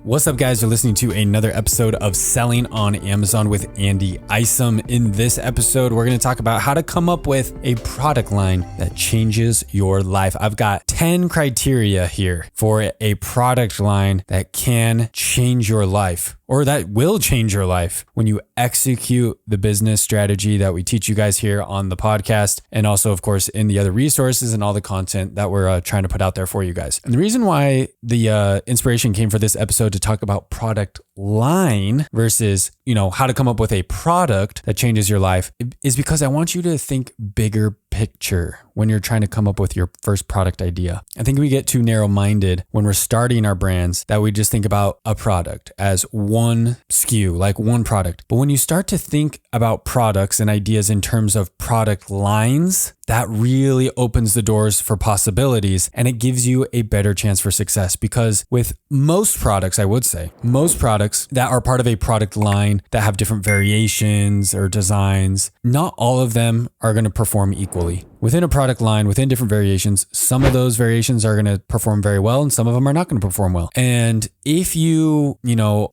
What's up, guys? You're listening to another episode of Selling on Amazon with Willie Isom. In this episode, we're going to talk about how to come up with a product line that changes your life. I've got 10 criteria here for a product line that can change your life, or that will change your life when you execute the business strategy that we teach you guys here on the podcast, and also, of course, in the other resources and all the content that we're trying to put out there for you guys. And the reason why the inspiration came for this episode to talk about product line versus, how to come up with a product that changes your life is because I want you to think bigger picture when you're trying to come up with your first product idea. I think we get too narrow-minded when we're starting our brands that we just think about a product as one SKU, like one product. But when you start to think about products and ideas in terms of product lines, that really opens the doors for possibilities, and it gives you a better chance for success. Because with most products, I would say, most products that are part of a product line that have different variations or designs, not all of them are going to perform equally. Within a product line, within different variations, some of those variations are going to perform very well and some of them are not going to perform well. And if you,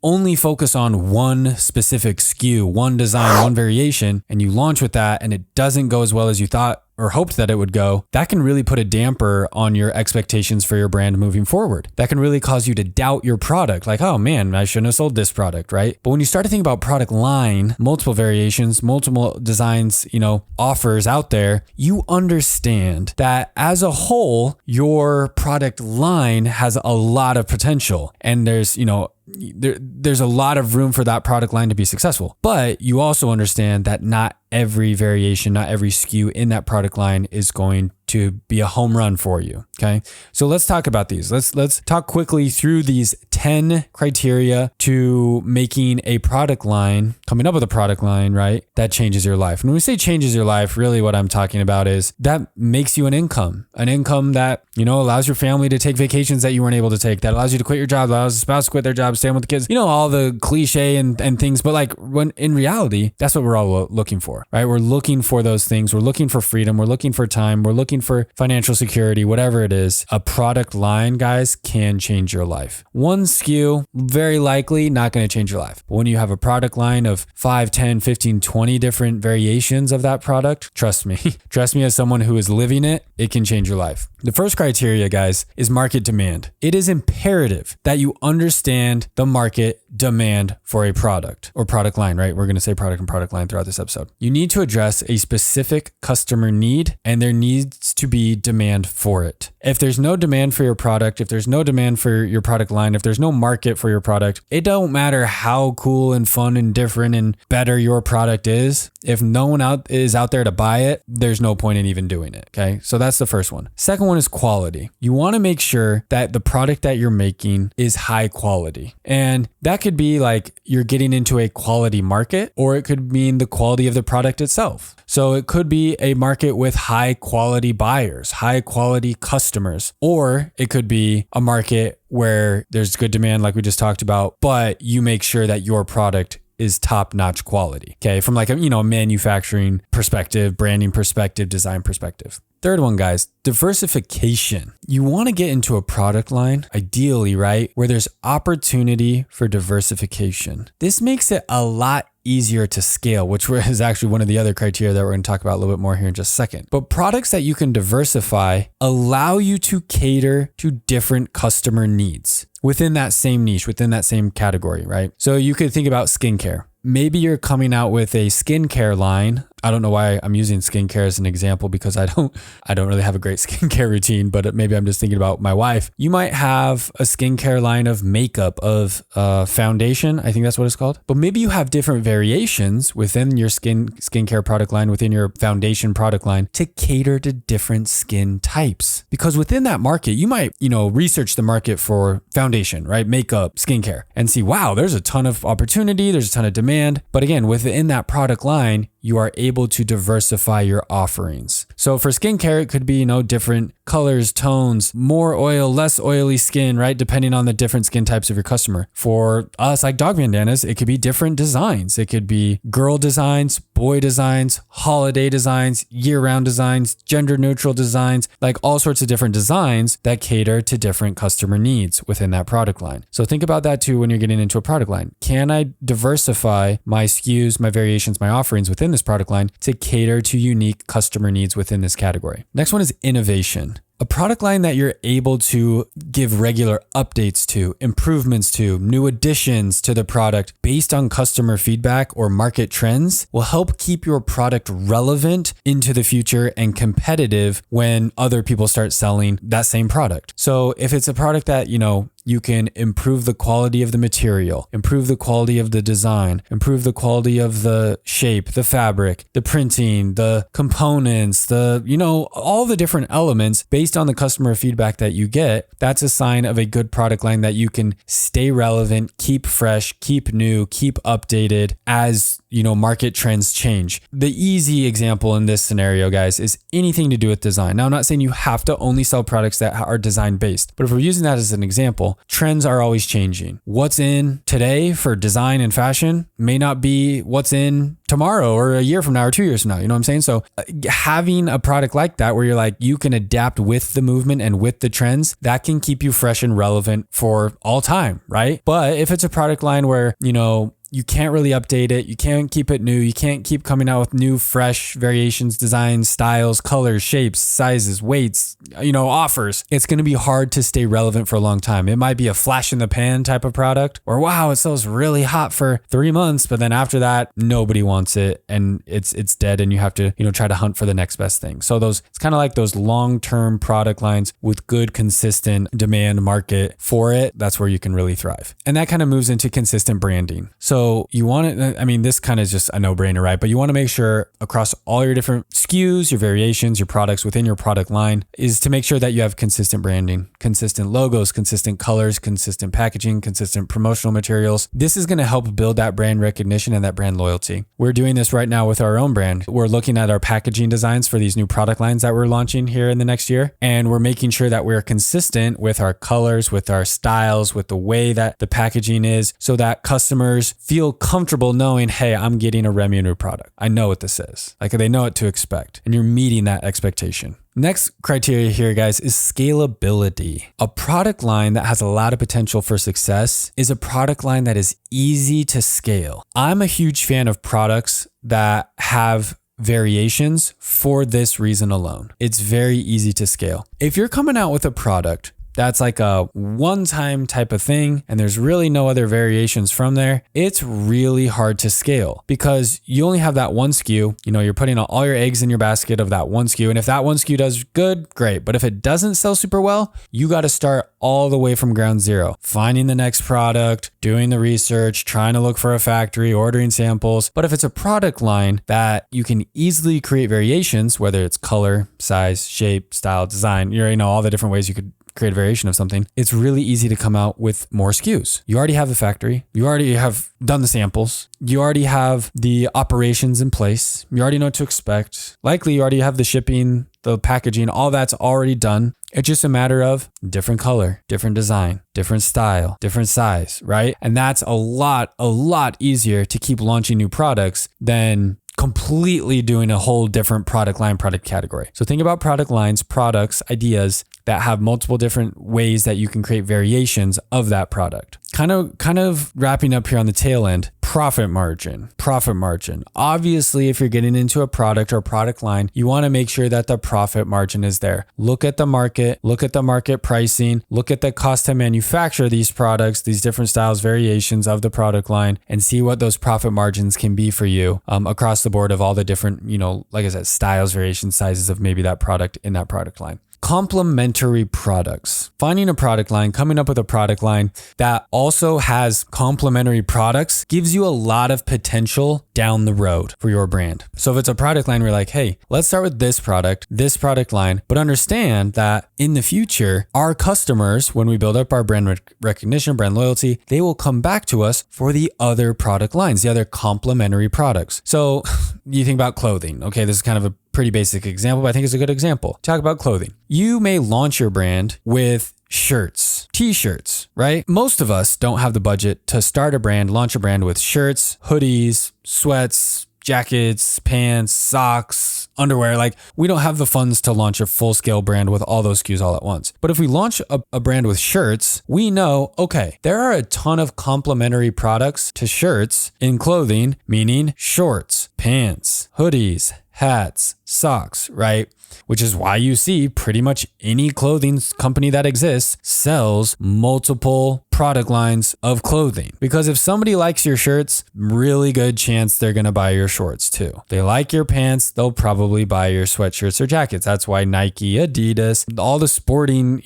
only focus on one specific SKU, one design, one variation, and you launch with that and it doesn't go as well as you thought or hoped that it would go, that can really put a damper on your expectations for your brand moving forward. That can really cause you to doubt your product. Like, oh man, I shouldn't have sold this product, right? But when you start to think about product line, multiple variations, multiple designs, offers out there, you understand that as a whole, your product line has a lot of potential. And there's a lot of room for that product line to be successful. But you also understand that not every variation, not every SKU in that product line is going to be a home run for you. Okay. So let's talk about these. Let's talk quickly through these 10 criteria to making a product line, coming up with a product line, right? That changes your life. And when we say changes your life, really what I'm talking about is that makes you an income that, allows your family to take vacations that you weren't able to take, that allows you to quit your job, allows the spouse to quit their job, stay with the kids, all the cliche and things. But like when in reality, that's what we're all looking for, right? We're looking for those things. We're looking for freedom. We're looking for time. We're looking for financial security, whatever it is. A product line, guys, can change your life. One SKU, very likely not going to change your life. But when you have a product line of 5, 10, 15, 20 different variations of that product, trust me as someone who is living it, it can change your life. The first criteria, guys, is market demand. It is imperative that you understand the market demand for a product or product line, right? We're going to say product and product line throughout this episode. You need to address a specific customer need, and there needs to be demand for it. If there's no demand for your product, if there's no demand for your product line, if there's no market for your product, it don't matter how cool and fun and different and better your product is. If no one is out there to buy it, there's no point in even doing it. Okay. So that's the first one. Second one is quality. You want to make sure that the product that you're making is high quality. And that could be like you're getting into a quality market, or it could mean the quality of the product itself. So it could be a market with high quality buyers, high quality customers, or it could be a market where there's good demand like we just talked about, but you make sure that your product is top-notch quality. Okay. From like a, manufacturing perspective, branding perspective, design perspective. Third one, guys, diversification. You want to get into a product line, ideally, right, where there's opportunity for diversification. This makes it a lot easier to scale, which is actually one of the other criteria that we're going to talk about a little bit more here in just a second. But products that you can diversify allow you to cater to different customer needs within that same niche, within that same category, right? So you could think about skincare. Maybe you're coming out with a skincare line. I don't know why I'm using skincare as an example because I don't really have a great skincare routine, but maybe I'm just thinking about my wife. You might have a skincare line of makeup, of foundation. I think that's what it's called. But maybe you have different variations within your skincare product line, within your foundation product line to cater to different skin types. Because within that market, you might, research the market for foundation, right? Makeup, skincare, and see, wow, there's a ton of opportunity. There's a ton of demand. But again, within that product line, you are able to diversify your offerings. So for skincare, it could be, different colors, tones, more oil, less oily skin, right? Depending on the different skin types of your customer. For us, like dog bandanas, it could be different designs. It could be girl designs, boy designs, holiday designs, year-round designs, gender-neutral designs, like all sorts of different designs that cater to different customer needs within that product line. So think about that too when you're getting into a product line. Can I diversify my SKUs, my variations, my offerings within this product line to cater to unique customer needs within this category? Next one is innovation. A product line that you're able to give regular updates to, improvements to, new additions to the product based on customer feedback or market trends will help keep your product relevant into the future and competitive when other people start selling that same product. So if it's a product that, you can improve the quality of the material, improve the quality of the design, improve the quality of the shape, the fabric, the printing, the components, all the different elements based on the customer feedback that you get. That's a sign of a good product line that you can stay relevant, keep fresh, keep new, keep updated as market trends change. The easy example in this scenario, guys, is anything to do with design. Now, I'm not saying you have to only sell products that are design based, but if we're using that as an example, trends are always changing. What's in today for design and fashion may not be what's in tomorrow or a year from now or 2 years from now. You know what I'm saying? So having a product like that where you're like, you can adapt with the movement and with the trends, that can keep you fresh and relevant for all time, right? But if it's a product line where, you can't really update it, you can't keep it new, you can't keep coming out with new, fresh variations, designs, styles, colors, shapes, sizes, weights, offers, it's going to be hard to stay relevant for a long time. It might be a flash in the pan type of product, or wow, it sells really hot for 3 months, but then after that, nobody wants it and it's dead and you have to, try to hunt for the next best thing. So it's kind of like those long-term product lines with good, consistent demand market for it. That's where you can really thrive. And that kind of moves into consistent branding. So you want to, this kind of is just a no-brainer, right? But you want to make sure across all your different SKUs, your variations, your products within your product line is to make sure that you have consistent branding, consistent logos, consistent colors, consistent packaging, consistent promotional materials. This is going to help build that brand recognition and that brand loyalty. We're doing this right now with our own brand. We're looking at our packaging designs for these new product lines that we're launching here in the next year. And we're making sure that we're consistent with our colors, with our styles, with the way that the packaging is so that customers feel comfortable knowing, hey, I'm getting a Remunerative product. I know what this is. Like they know what to expect and you're meeting that expectation. Next criteria here, guys, is scalability. A product line that has a lot of potential for success is a product line that is easy to scale. I'm a huge fan of products that have variations for this reason alone. It's very easy to scale. If you're coming out with a product that's like a one-time type of thing and there's really no other variations from there, it's really hard to scale because you only have that one SKU. You're putting all your eggs in your basket of that one SKU. And if that one SKU does good, great. But if it doesn't sell super well, you got to start all the way from ground zero, finding the next product, doing the research, trying to look for a factory, ordering samples. But if it's a product line that you can easily create variations, whether it's color, size, shape, style, design, all the different ways you could create a variation of something, it's really easy to come out with more SKUs. You already have the factory. You already have done the samples. You already have the operations in place. You already know what to expect. Likely you already have the shipping, the packaging, all that's already done. It's just a matter of different color, different design, different style, different size, right? And that's a lot easier to keep launching new products than completely doing a whole different product line, product category. So think about product lines, products, ideas that have multiple different ways that you can create variations of that product. Kind of wrapping up here on the tail end, profit margin. Obviously, if you're getting into a product or product line, you want to make sure that the profit margin is there. Look at the market pricing, look at the cost to manufacture these products, these different styles, variations of the product line, and see what those profit margins can be for you across the board of all the different, like I said, styles, variations, sizes of maybe that product in that product line. Complementary products. Finding a product line, coming up with a product line that also has complementary products gives you a lot of potential down the road for your brand. So if it's a product line, we're like, hey, let's start with this product line, but understand that in the future, our customers, when we build up our brand recognition, brand loyalty, they will come back to us for the other product lines, the other complementary products. So you think about clothing. Okay, this is kind of pretty basic example, but I think it's a good example. Talk about clothing. You may launch your brand with shirts, t-shirts, right? Most of us don't have the budget to start a brand, launch a brand with shirts, hoodies, sweats, jackets, pants, socks, underwear. Like, we don't have the funds to launch a full scale brand with all those SKUs all at once. But if we launch a brand with shirts, we know, okay, there are a ton of complementary products to shirts in clothing, meaning shorts, pants, hoodies, hats, socks, right? Which is why you see pretty much any clothing company that exists sells multiple product lines of clothing. Because if somebody likes your shirts, really good chance they're going to buy your shorts too. They like your pants, they'll probably buy your sweatshirts or jackets. That's why Nike, Adidas, all the sporting,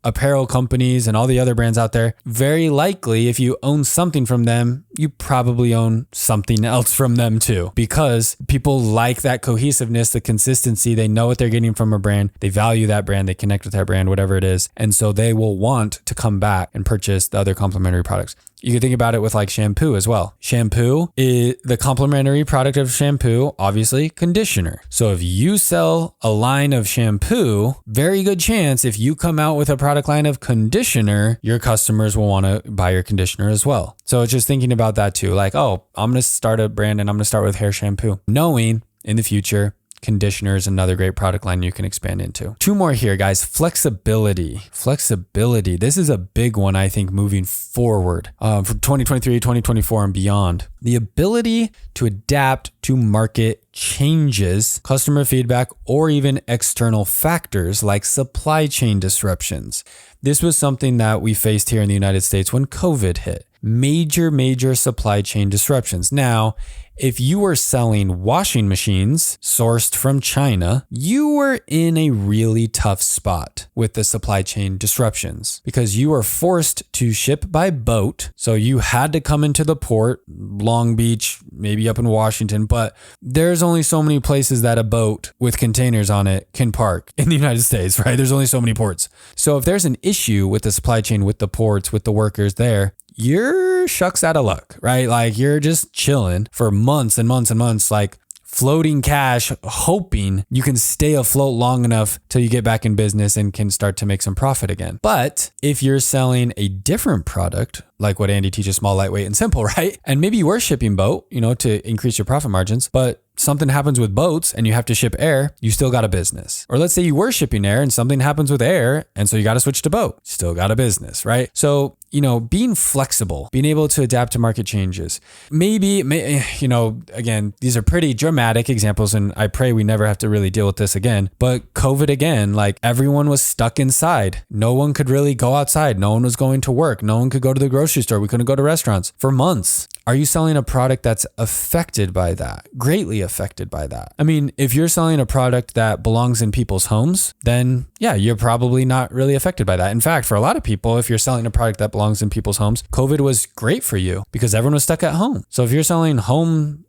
apparel companies and all the other brands out there, very likely if you own something from them, you probably own something else from them too. Because people like that cohesiveness, the consistency, they know what they're getting from a brand, they value that brand, they connect with that brand, whatever it is. And so they will want to come back and purchase the other complementary products. You can think about it with like shampoo as well. Shampoo is the complementary product of shampoo, obviously conditioner. So if you sell a line of shampoo, very good chance if you come out with a product line of conditioner, your customers will want to buy your conditioner as well. So it's just thinking about that too. Like, oh, I'm going to start a brand and I'm going to start with hair shampoo, knowing in the future, conditioner is another great product line you can expand into. Two more here, guys. Flexibility. This is a big one, I think, moving forward for 2023, 2024 and beyond. The ability to adapt to market changes, customer feedback, or even external factors like supply chain disruptions. This was something that we faced here in the United States when COVID hit. Major supply chain disruptions. Now, if you were selling washing machines sourced from China, you were in a really tough spot with the supply chain disruptions because you were forced to ship by boat. So you had to come into the port, Long Beach, maybe up in Washington, but there's only so many places that a boat with containers on it can park in the United States, right? There's only so many ports. So if there's an issue with the supply chain, with the ports, with the workers there, you're shucks out of luck, right? Like, you're just chilling for months and months and months, like floating cash, hoping you can stay afloat long enough till you get back in business and can start to make some profit again. But if you're selling a different product, like what Andy teaches, small, lightweight, and simple, right? And maybe you were shipping boat, to increase your profit margins, but something happens with boats and you have to ship air, you still got a business. Or let's say you were shipping air and something happens with air, and so you got to switch to boat, still got a business, right? So, being flexible, being able to adapt to market changes. Again, these are pretty dramatic examples, and I pray we never have to really deal with this again. But COVID again, like, everyone was stuck inside. No one could really go outside. No one was going to work. No one could go to the grocery store. We couldn't go to restaurants for months. Are you selling a product that's affected by that? Greatly affected by that. I mean, if you're selling a product that belongs in people's homes, then yeah, you're probably not really affected by that. In fact, for a lot of people, if you're selling a product that belongs in people's homes, COVID was great for you because everyone was stuck at home. So if you're selling home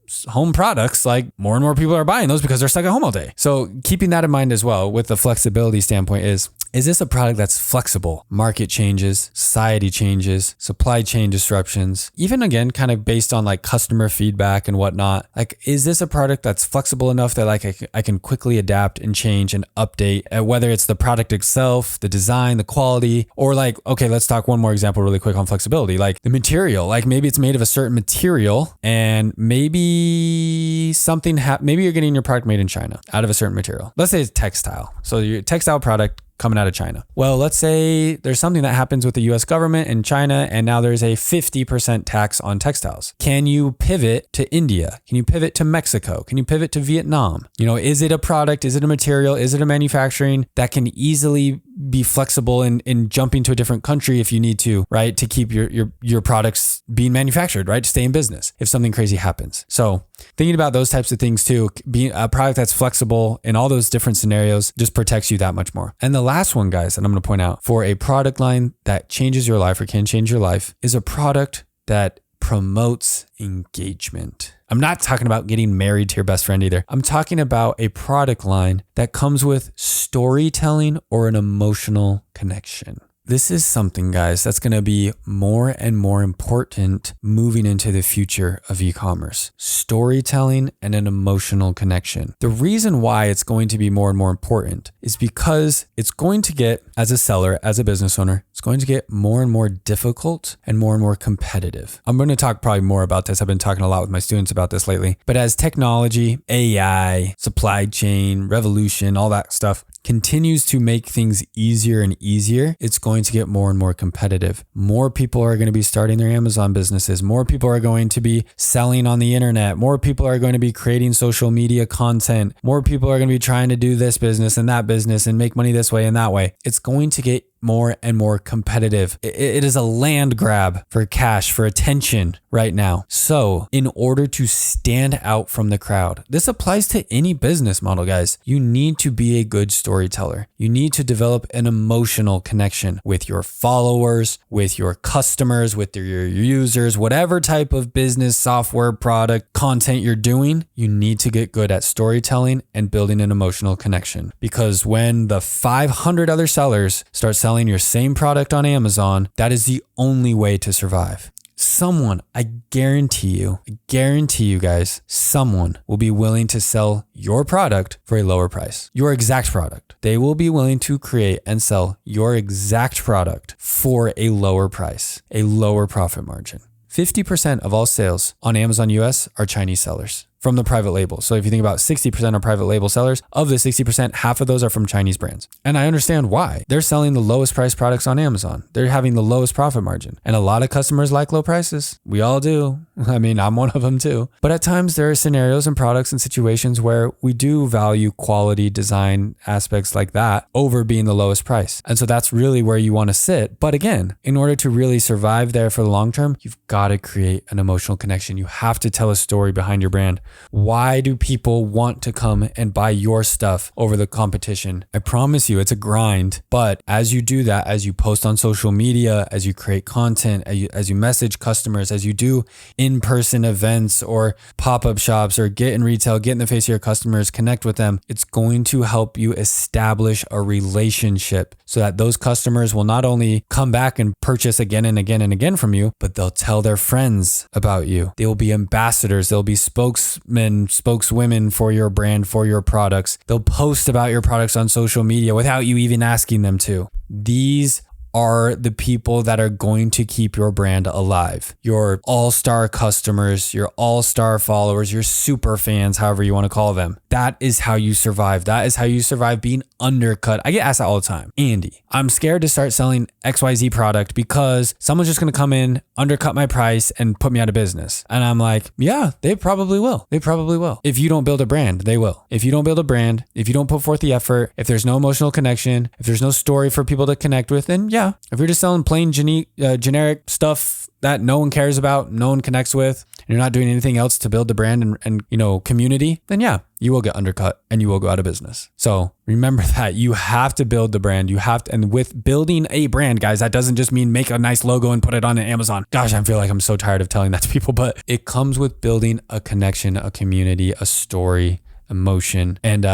products, like, more and more people are buying those because they're stuck at home all day. So keeping that in mind as well with the flexibility standpoint is this a product that's flexible? Market changes, society changes, supply chain disruptions, even again, kind of based on like customer feedback and whatnot. Like, is this a product that's flexible enough that like I can quickly adapt and change and update, whether it's the product itself, the design, the quality, or like, okay, let's talk one more example really quick on flexibility, like the material. Like, maybe it's made of a certain material and maybe maybe you're getting your product made in China out of a certain material. Let's say it's textile. So your textile product coming out of China. Well, let's say there's something that happens with the US government in China, and now there's a 50% tax on textiles. Can you pivot to India? Can you pivot to Mexico? Can you pivot to Vietnam? Is it a product? Is it a material? Is it a manufacturing that can easily be flexible in jumping to a different country if you need to, right? To keep your products being manufactured, right? To stay in business if something crazy happens. So thinking about those types of things too, being a product that's flexible in all those different scenarios just protects you that much more. And the last one, guys, that I'm going to point out for a product line that changes your life or can change your life is a product that promotes engagement. I'm not talking about getting married to your best friend either. I'm talking about a product line that comes with storytelling or an emotional connection. This is something, guys, that's going to be more and more important moving into the future of e-commerce. Storytelling and an emotional connection. The reason why it's going to be more and more important is because it's going to get, as a seller, as a business owner, it's going to get more and more difficult and more competitive. I'm going to talk probably more about this. I've been talking a lot with my students about this lately. But as technology, AI, supply chain, revolution, all that stuff continues to make things easier and easier, it's going to get more and more competitive. More people are going to be starting their Amazon businesses. More people are going to be selling on the internet. More people are going to be creating social media content. More people are going to be trying to do this business and that business and make money this way and that way. It's going to get more and more competitive. It is a land grab for cash, for attention right now. So in order to stand out from the crowd, this applies to any business model, guys. You need to be a good storyteller. You need to develop an emotional connection with your followers, with your customers, with your users, whatever type of business, software, product, content you're doing. You need to get good at storytelling and building an emotional connection. Because when the 500 other sellers start selling your same product on Amazon, that is the only way to survive. Someone, I guarantee you guys, someone will be willing to sell your product for a lower price. Your exact product. They will be willing to create and sell your exact product for a lower price, a lower profit margin. 50% of all sales on Amazon US are Chinese sellers from the private label. So if you think about 60% are private label sellers, of the 60%, half of those are from Chinese brands. And I understand why. They're selling the lowest price products on Amazon. They're having the lowest profit margin. And a lot of customers like low prices. We all do. I mean, I'm one of them too. But at times there are scenarios and products and situations where we do value quality, design, aspects like that over being the lowest price. And so that's really where you want to sit. But again, in order to really survive there for the long term, you've got to create an emotional connection. You have to tell a story behind your brand. Why do people want to come and buy your stuff over the competition? I promise you, it's a grind. But as you do that, as you post on social media, as you create content, as you message customers, as you do in-person events or pop-up shops or get in retail, get in the face of your customers, connect with them, it's going to help you establish a relationship so that those customers will not only come back and purchase again and again and again from you, but they'll tell their friends about you. They will be ambassadors. They'll be spokesmen, spokeswomen for your brand, for your products. They'll post about your products on social media without you even asking them to. These are the people that are going to keep your brand alive. Your all-star customers, your all-star followers, your super fans, however you want to call them. That is how you survive. That is how you survive being undercut. I get asked that all the time. Andy, I'm scared to start selling XYZ product because someone's just going to come in, undercut my price and put me out of business. And I'm like, yeah, they probably will. They probably will. If you don't build a brand, they will. If you don't build a brand, if you don't put forth the effort, if there's no emotional connection, if there's no story for people to connect with, then yeah. If you're just selling plain generic stuff that no one cares about, no one connects with, and you're not doing anything else to build the brand and community, then yeah, you will get undercut and you will go out of business. So remember that you have to build the brand. You have to, and with building a brand, guys, that doesn't just mean make a nice logo and put it on Amazon. Gosh, I feel like I'm so tired of telling that to people, but it comes with building a connection, a community, a story, emotion, and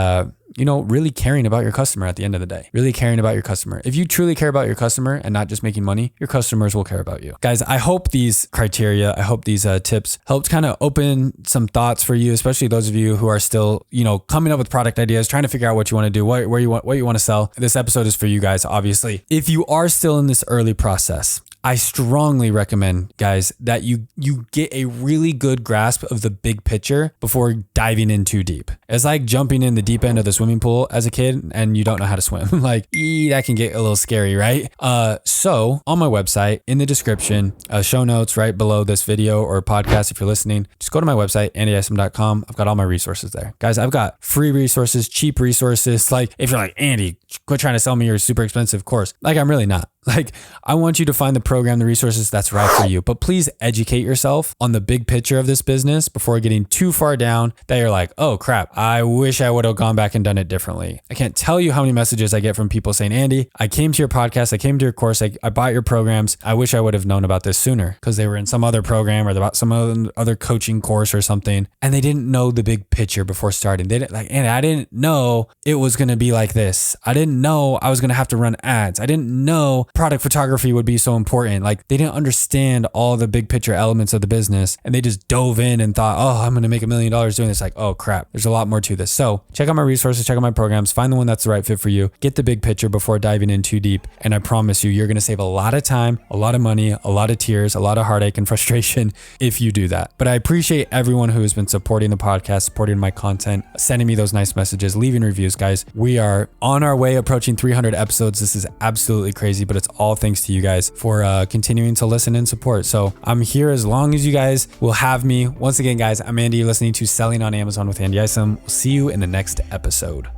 really caring about your customer at the end of the day. Really caring about your customer. If you truly care about your customer and not just making money, your customers will care about you. Guys, I hope these criteria, I hope these tips helped kind of open some thoughts for you, especially those of you who are still, coming up with product ideas, trying to figure out what you want to do, what you want to sell. This episode is for you guys, obviously. If you are still in this early process, I strongly recommend, guys, that you get a really good grasp of the big picture before diving in too deep. It's like jumping in the deep end of the swimming pool as a kid and you don't know how to swim. That can get a little scary, right? So on my website, in the description, show notes right below this video or podcast, if you're listening, just go to my website, MZy&x.com. I've got all my resources there. Guys, I've got free resources, cheap resources. Like if you're like, Andy, quit trying to sell me your super expensive course. Like I'm really not. Like I want you to find the program, the resources that's right for you, but please educate yourself on the big picture of this business before getting too far down that you're like, oh crap, I wish I would have gone back and done it differently. I can't tell you how many messages I get from people saying, Andy, I came to your podcast, I came to your course, I bought your programs. I wish I would have known about this sooner, because they were in some other program or about some other coaching course or something, and they didn't know the big picture before starting. They didn't and I didn't know it was going to be like this. I didn't know I was going to have to run ads. I didn't know product photography would be so important. Like, they didn't understand all the big picture elements of the business, and they just dove in and thought, oh, I'm going to make $1 million doing this. Like, oh crap, there's a lot more to this. So check out my resources, check out my programs, find the one that's the right fit for you, get the big picture before diving in too deep. And I promise you're going to save a lot of time, a lot of money, a lot of tears, a lot of heartache and frustration if you do that. But I appreciate everyone who has been supporting the podcast, supporting my content, sending me those nice messages, leaving reviews, guys. We are on our way approaching 300 episodes. This is absolutely crazy, but it's all thanks to you guys for continuing to listen and support. So I'm here as long as you guys will have me. Once again, guys, I'm Andy. You're listening to Selling on Amazon with Andy Isom. We'll see you in the next episode.